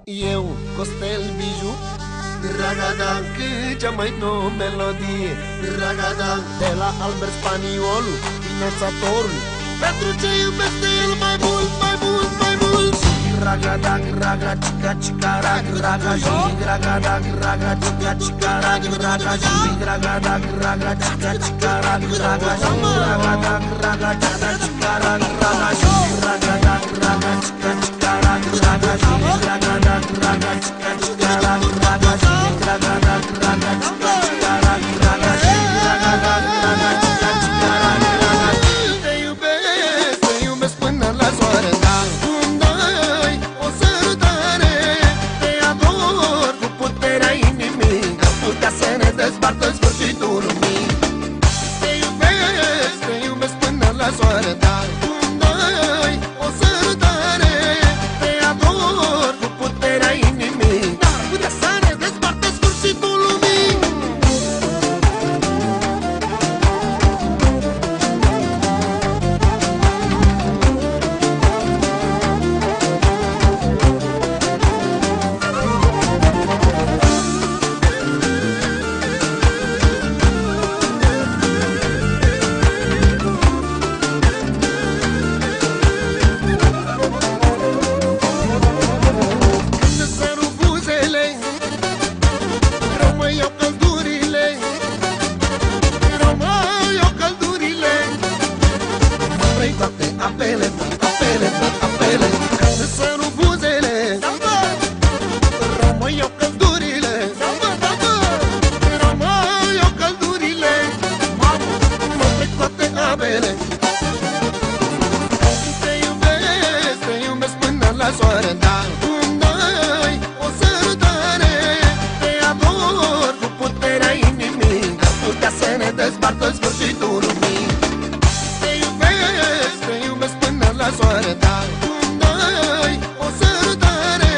Eu, Costel Biju, Ragadan, că cea mai nouă melodie, Ragadan, de la Albert Spaniolu, finanțatorul, pentru ce iubește el mai mult, mai mult, mai mult. Ragadan, raga, cica, cica, rag, raga, jig, ragadan, raga, cica, cica, rag, raga, jig, ragadan, raga, cica, cica, rag, raga, jig, ragadan, raga, cica, cica, rag, raga, jig, ragadan, raga, cica, cica, rag, raga, jig, ragadan, raga, cica, cica, rag, raga, jig, ragadan, raga, cica, cica, rag, raga, jig, ragadan, raga, cica, cica, rag, raga, jig. Te iubesc până la soare, da. Dezbart în sfârșitul lumii. Te iubesc până la soare, dar cum dai o sărutare, te ador cu puterea inimii. N-ar putea să ne dezbarte sfârșitul lumii. Apele, apele, apele, când îți săru buzele, rămâi eu căldurile, rămâi eu căldurile, mă trec toate apele. Te iubesc până la soare, dar cum dai o sărutare, te ador cu puterea inimii, n-ar putea să ne dezbartă sfârșitul lumii. La soare, dar cum dai o sărutare,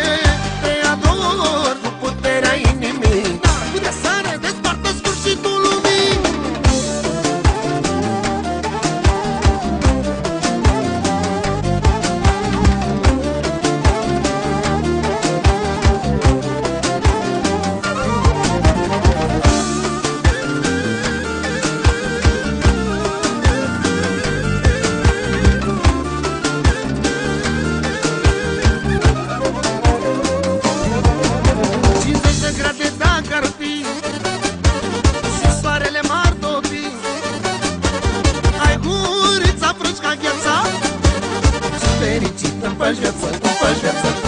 te ador cu puterea inimii, n-ar putea să ne dezbartă sfârșitul lumii. Fericită-mi faci viață, îmi faci viață.